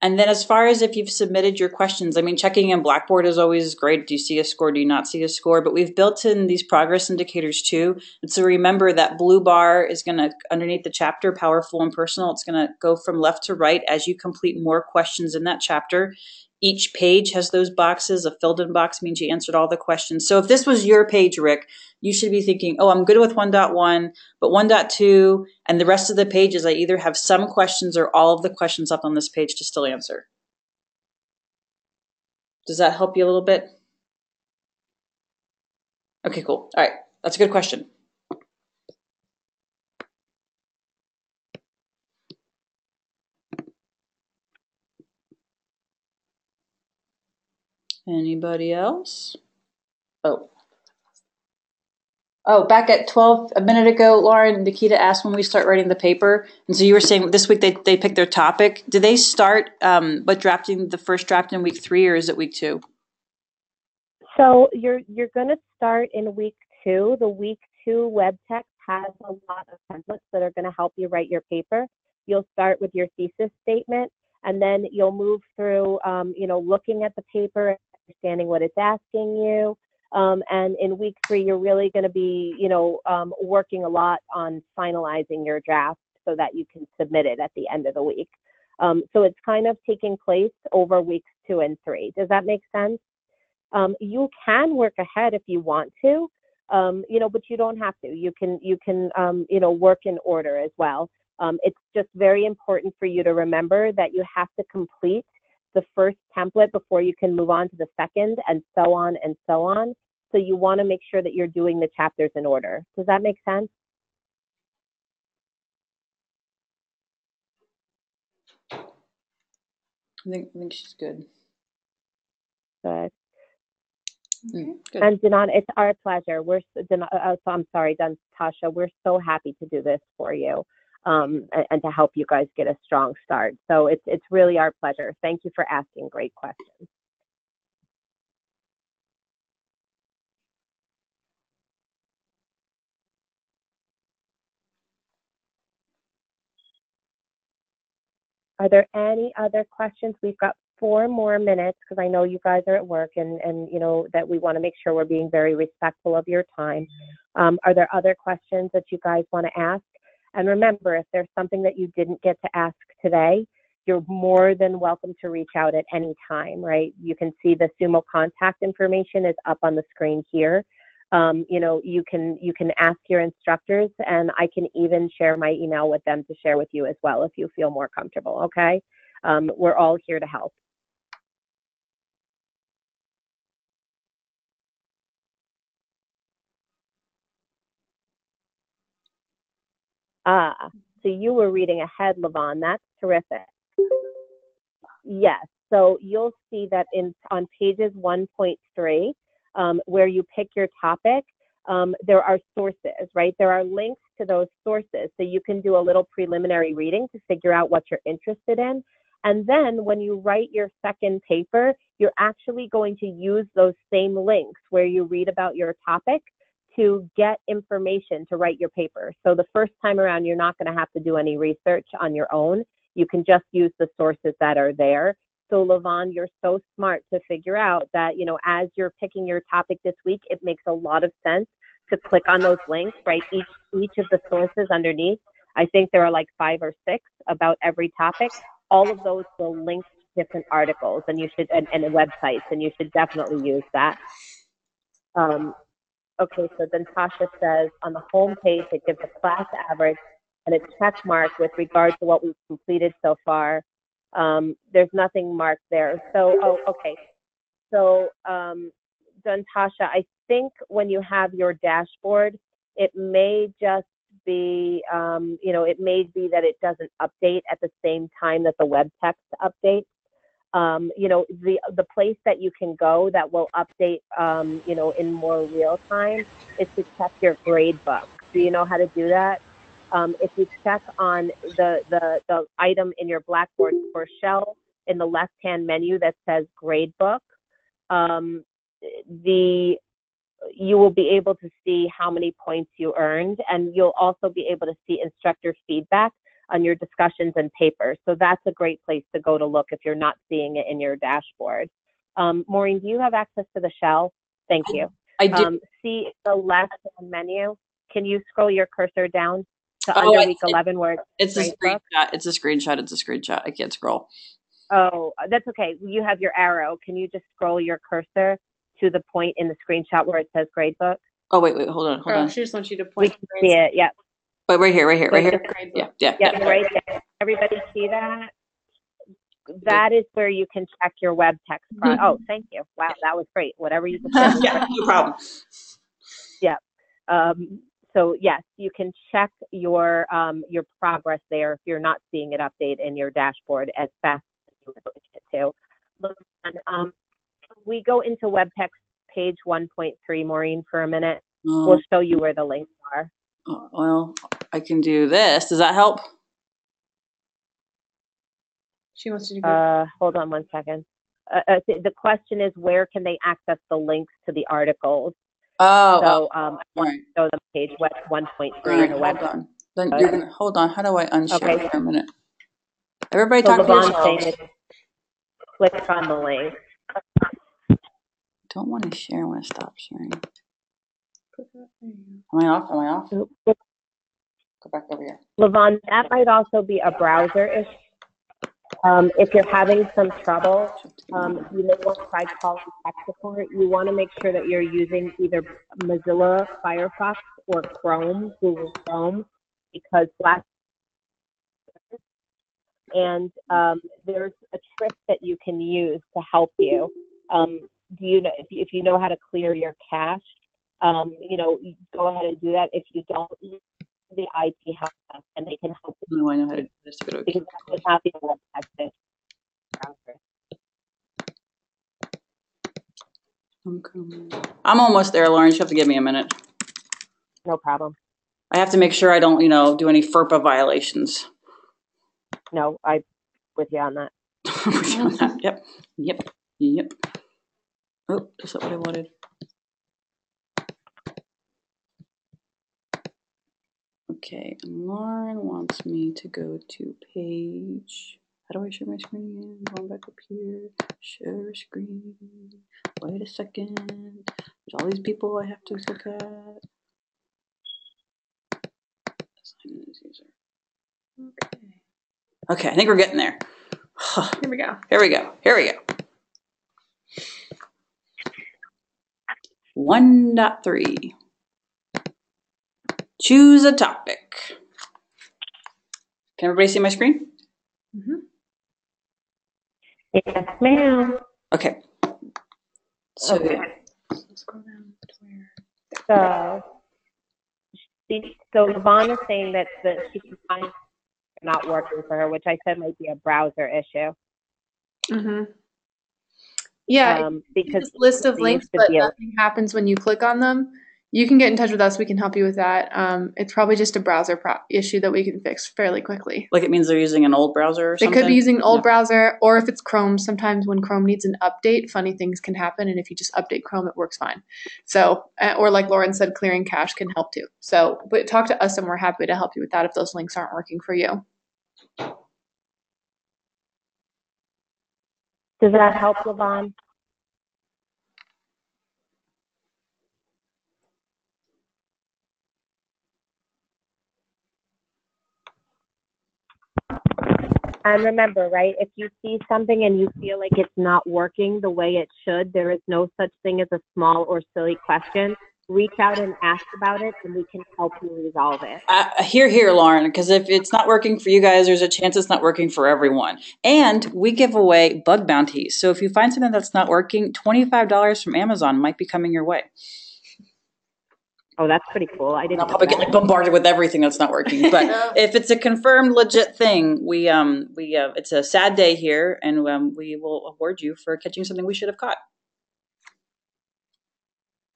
And then as far as if you've submitted your questions, checking in Blackboard is always great. Do you see a score? Do you not see a score? But we've built in these progress indicators too. And so remember that blue bar is going to, underneath the chapter, powerful and personal, it's going to go from left to right as you complete more questions in that chapter. Each page has those boxes. A filled in box means you answered all the questions. So if this was your page, Rick, you should be thinking, oh, I'm good with 1.1, but 1.2 and the rest of the pages, I either have some questions or all of the questions up on this page to still answer. Does that help you a little bit? Okay, cool. All right. That's a good question. Anybody else? Oh, back at 12 a minute ago, Lauren, Nikita asked when we start writing the paper. And so you were saying this week they picked their topic. Do they start drafting the first draft in week 3 or is it week 2? So you're going to start in week 2. The week 2 web text has a lot of templates that are going to help you write your paper. You'll start with your thesis statement, and then you'll move through, looking at the paper, understanding what it's asking you. And in week 3, you're really going to be, working a lot on finalizing your draft so that you can submit it at the end of the week. So it's kind of taking place over weeks 2 and 3. Does that make sense? You can work ahead if you want to, but you don't have to. You can work in order as well. It's just very important for you to remember that you have to complete the first template before you can move on to the second, and so on and so on. So you want to make sure that you're doing the chapters in order. Does that make sense? I think she's good. Good. Okay, good. And Danon, it's our pleasure. I'm sorry, Tasha. We're so happy to do this for you, and to help you guys get a strong start. So it's really our pleasure. Thank you for asking great questions. Are there any other questions? We've got 4 more minutes because I know you guys are at work and that we want to make sure we're being very respectful of your time. Are there other questions that you guys want to ask? And remember, if there's something that you didn't get to ask today, you're more than welcome to reach out at any time, right? You can see the Sumo contact information is up on the screen here. You can ask your instructors, and I can even share my email with them to share with you as well if you feel more comfortable, okay? We're all here to help. So you were reading ahead, Levon. That's terrific. Yes, so you'll see that on pages 1.3, where you pick your topic, there are sources, right? There are links to those sources. So you can do a little preliminary reading to figure out what you're interested in. And then when you write your second paper, you're actually going to use those same links where you read about your topic to get information to write your paper. So the first time around, you're not going to have to do any research on your own. You can just use the sources that are there. So Lavon, you're so smart to figure out that, you know, as you're picking your topic this week, it makes a lot of sense to click on those links, right? Each of the sources underneath, I think there are like 5 or 6 about every topic. All of those will link to different articles and you should, and websites, and you should definitely use that. Okay, so then Tasha says on the home page, it gives a class average and a check mark with regard to what we've completed so far. There's nothing marked there. So, oh, okay. So, then Tasha, I think when you have your dashboard, it may just be, you know, it may be that it doesn't update at the same time that the web text updates. You know, the place that you can go that will update, you know, in more real time is to check your grade book. Do you know how to do that? If you check on the item in your Blackboard for Shell in the left-hand menu that says grade book, you will be able to see how many points you earned, and you'll also be able to see instructor feedback on your discussions and papers. So that's a great place to go to look if you're not seeing it in your dashboard. Maureen, do you have access to the Shell? Thank you. I do. See the left-hand menu. Can you scroll your cursor down to under week 11 where it's a screenshot. It's a screenshot. It's a screenshot. I can't scroll. Oh, that's okay. You have your arrow. Can you just scroll your cursor to the point in the screenshot where it says gradebook? Oh, wait, hold on. She just wants you to point. We can see it, yeah. But right here. Yeah. Right there. Everybody see that? That is where you can check your web text. Oh, thank you. Wow, that was great. Whatever you just said. Yeah, no problem. Yeah. So yes, you can check your progress there if you're not seeing it update in your dashboard as fast as you would like it to. Look, we go into web text page 1.3, Maureen, for a minute. We'll show you where the links are. Well, I can do this. Does that help? She wants you to go. Hold on one second. The question is, where can they access the links to the articles? I want to show them page 1.3 in the web. Hold on. Then you're gonna hold on. How do I unshare for a minute? Everybody so talk to yourselves. Click on the link. I don't want to share. I want to stop sharing. Am I off? Go back over here. Lavon, that might also be a browser issue. If you're having some trouble, you may want to try calling tech support. You want to make sure that you're using either Mozilla Firefox or Chrome, Google Chrome, because and there's a trick that you can use to help you. Do you know if you know how to clear your cache? You know, go ahead and do that. If you don't, the IT help desk, and they can help you. No, I know how to do this. Because that would have the web text browser. I'm almost there, Lauren. You have to give me a minute. No problem. I have to make sure I don't, do any FERPA violations. No, I'm with you on that. With you on that. Yep. Oh, that's not what I wanted. Okay, and Lauren wants me to go to page. How do I share my screen again? Going back up here. Share screen. Wait a second. There's all these people I have to look at. Sign in as user. Okay, I think we're getting there. Here we go. 1.3. Choose a topic. Can everybody see my screen? Mm-hmm. Yes, ma'am. Okay. So, Scroll down to where. So Yvonne is saying that she can find not working for her, which I said might be a browser issue. Mm-hmm. Yeah, because this list of links, but nothing happens when you click on them. You can get in touch with us. We can help you with that. It's probably just a browser issue that we can fix fairly quickly. Like it means they're using an old browser or something? They could be using an old browser, or if it's Chrome, sometimes when Chrome needs an update, funny things can happen. And if you just update Chrome, it works fine. So, or like Lauren said, clearing cache can help too. So, but talk to us and we're happy to help you with that if those links aren't working for you. Does that help, Levon? And remember, right, if you see something and you feel like it's not working the way it should, there is no such thing as a small or silly question. Reach out and ask about it, and we can help you resolve it. Here, Lauren, because if it's not working for you guys, there's a chance it's not working for everyone. And we give away bug bounties. So if you find something that's not working, $25 from Amazon might be coming your way. Oh, that's pretty cool. I didn't I'll know probably that. get like bombarded with everything that's not working. But if it's a confirmed legit thing, we it's a sad day here, and we will award you for catching something we should have caught.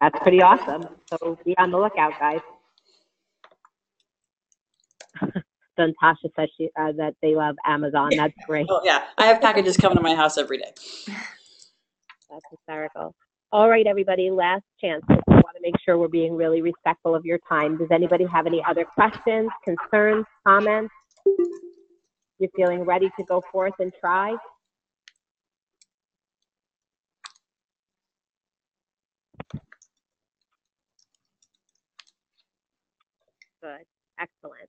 That's pretty awesome. So be on the lookout, guys. Then Tasha says that they love Amazon. That's great. Oh yeah, I have packages coming to my house every day. That's hysterical. All right, everybody, last chance. I want to make sure we're being really respectful of your time. Does anybody have any other questions, concerns, comments? You're feeling ready to go forth and try? Good. Excellent.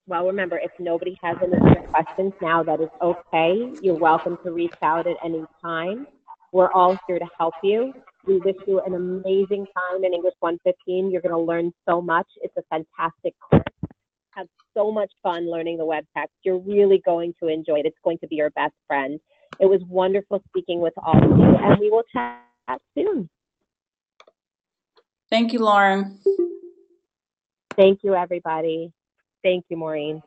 Well, remember, if nobody has any other questions now, that is okay. You're welcome to reach out at any time. We're all here to help you. We wish you an amazing time in English 115. You're going to learn so much. It's a fantastic course. Have so much fun learning the web text. You're really going to enjoy it. It's going to be your best friend. It was wonderful speaking with all of you, and we will chat soon. Thank you, Lauren. Thank you, everybody. Thank you, Maureen.